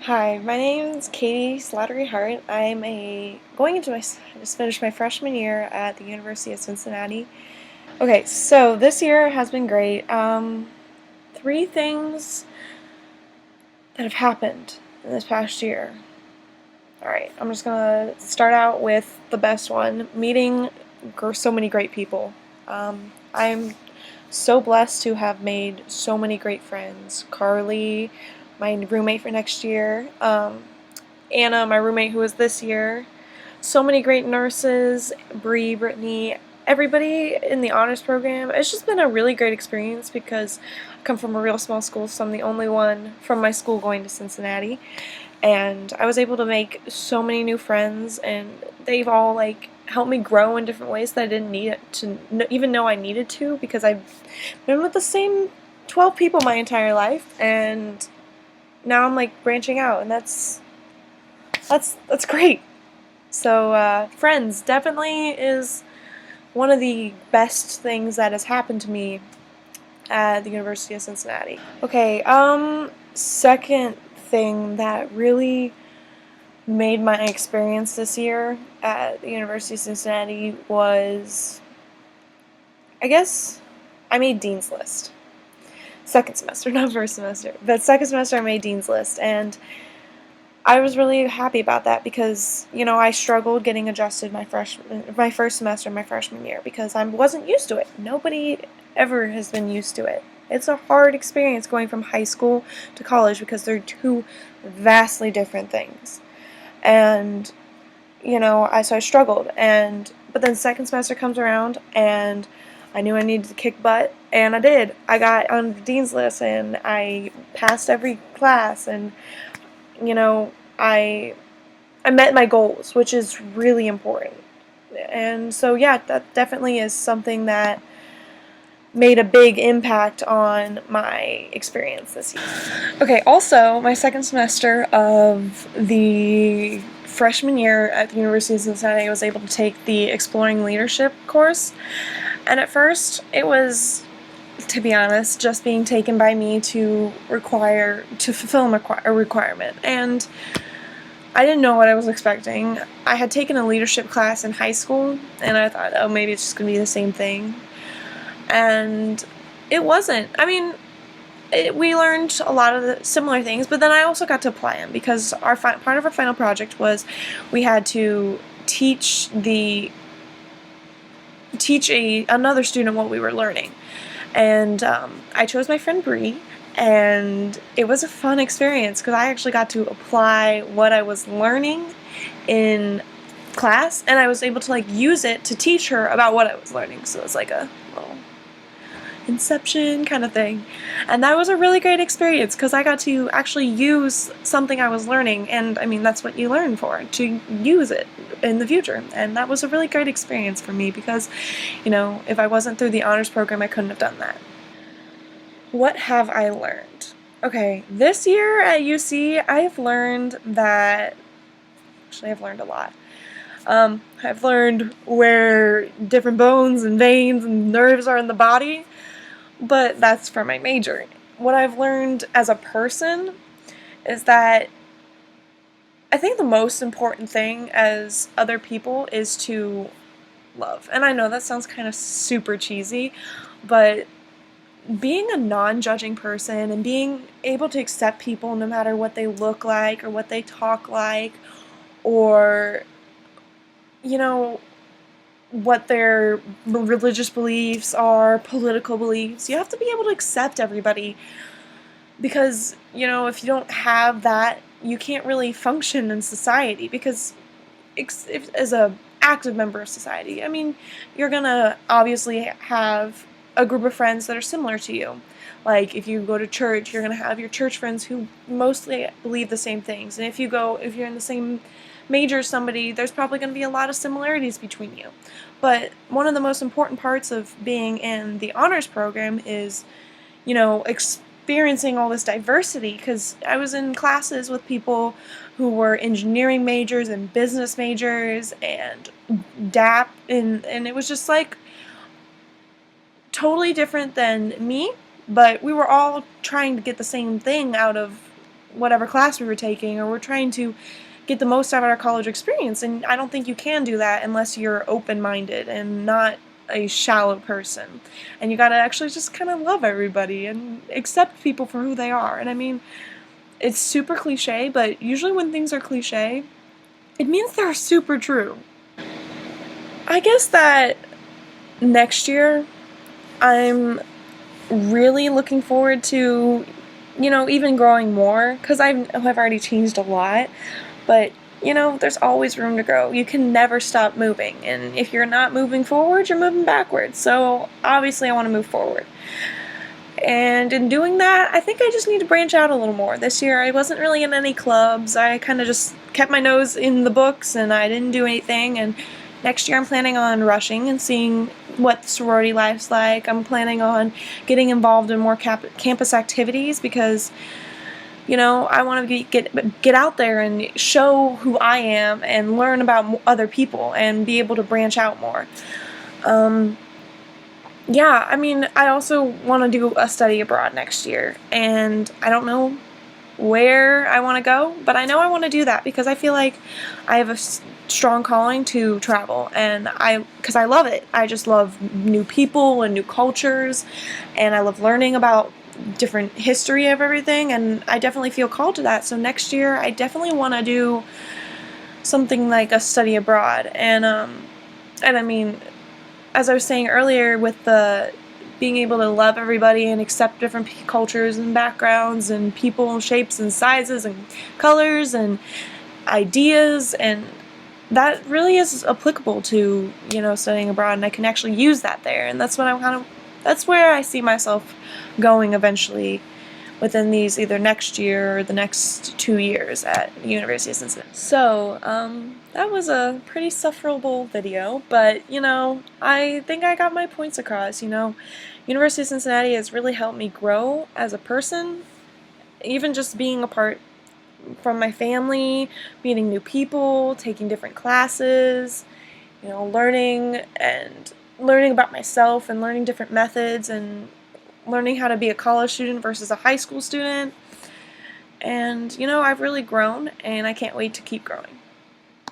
Hi, my name is Katie Slattery Hart. I just finished my freshman year at the University of Cincinnati. Okay, so this year has been great. Three things that have happened in this past year. Alright, I'm just gonna start out with the best one, meeting so many great people. I'm so blessed to have made so many great friends. Carly, my roommate for next year, Anna, my roommate who was this year, so many great nurses, Bree, Brittany, everybody in the honors program. It's just been a really great experience because I come from a real small school, so I'm the only one from my school going to Cincinnati. And I was able to make so many new friends, and they've all helped me grow in different ways that I didn't need to even know I needed to, because I've been with the same 12 people my entire life, and now I'm branching out, and that's great. So, friends definitely is one of the best things that has happened to me at the University of Cincinnati. Okay, second thing that really made my experience this year at the University of Cincinnati was, I guess, I made Dean's List. Second semester, not first semester. But second semester I made Dean's List, and I was really happy about that because, I struggled getting adjusted my first semester, my freshman year, because I wasn't used to it. Nobody ever has been used to it. It's a hard experience going from high school to college because they're two vastly different things. And, so I struggled, but then second semester comes around, and I knew I needed to kick butt, and I did. I got on the Dean's List, and I passed every class, and you know, I I met my goals, which is really important. And so yeah, that definitely is something that made a big impact on my experience this year. Okay, also, my second semester of the freshman year at the University of Cincinnati, I was able to take the Exploring Leadership course. And at first, it was, to be honest, just being taken by me to fulfill a requirement. And I didn't know what I was expecting. I had taken a leadership class in high school, and I thought, oh, maybe it's just going to be the same thing. And it wasn't. I mean, we learned a lot of the similar things, but then I also got to apply them because part of our final project was we had to teach another student what we were learning. And I chose my friend Bree, and it was a fun experience because I actually got to apply what I was learning in class, and I was able to use it to teach her about what I was learning. So it was like a little Inception kind of thing. And that was a really great experience because I got to actually use something I was learning, and I mean, that's what you learn for, to use it in the future. And that was a really great experience for me because, if I wasn't through the honors program, I couldn't have done that. What have I learned? Okay, this year at UC, I've learned that, actually I've learned a lot. I've learned where different bones and veins and nerves are in the body, but that's for my major. What I've learned as a person is that I think the most important thing as other people is to love. And I know that sounds kind of super cheesy, but being a non-judging person and being able to accept people no matter what they look like or what they talk like, or, what their religious beliefs are, political beliefs. You have to be able to accept everybody because, if you don't have that, you can't really function in society because as a active member of society, I mean, you're gonna obviously have a group of friends that are similar to you. Like, if you go to church, you're gonna have your church friends who mostly believe the same things. And if you're in the same major as somebody, there's probably gonna be a lot of similarities between you. But one of the most important parts of being in the honors program is, experiencing all this diversity, because I was in classes with people who were engineering majors and business majors and DAP, and it was just totally different than me, but we were all trying to get the same thing out of whatever class we were taking, or we're trying to get the most out of our college experience. And I don't think you can do that unless you're open-minded and not a shallow person. And you gotta actually just kind of love everybody and accept people for who they are. And I mean, it's super cliche, but usually when things are cliche, it means they're super true. I guess that next year, I'm really looking forward to, even growing more, because I've already changed a lot, but, there's always room to grow. You can never stop moving, and if you're not moving forward, you're moving backwards, so obviously I want to move forward. And in doing that, I think I just need to branch out a little more. This year, I wasn't really in any clubs. I kind of just kept my nose in the books, and I didn't do anything, and next year I'm planning on rushing and seeing what the sorority life's like. I'm planning on getting involved in more campus activities because, I want to get out there and show who I am and learn about other people and be able to branch out more. Yeah, I mean, I also want to do a study abroad next year, and I don't know where I want to go, but I know I want to do that because I feel like I have a strong calling to travel, and because I love it. I just love new people and new cultures, and I love learning about different history of everything, and I definitely feel called to that. So next year, I definitely want to do something like a study abroad, and I mean, as I was saying earlier, with the being able to love everybody and accept different cultures and backgrounds and people and shapes and sizes and colors and ideas, and that really is applicable to, studying abroad, and I can actually use that there, and that's where I see myself going eventually within these either next year or the next 2 years at the University of Cincinnati. So, that was a pretty sufferable video, but, I think I got my points across. University of Cincinnati has really helped me grow as a person, even just being apart from my family, meeting new people, taking different classes, learning about myself and learning different methods and learning how to be a college student versus a high school student. And, I've really grown, and I can't wait to keep growing.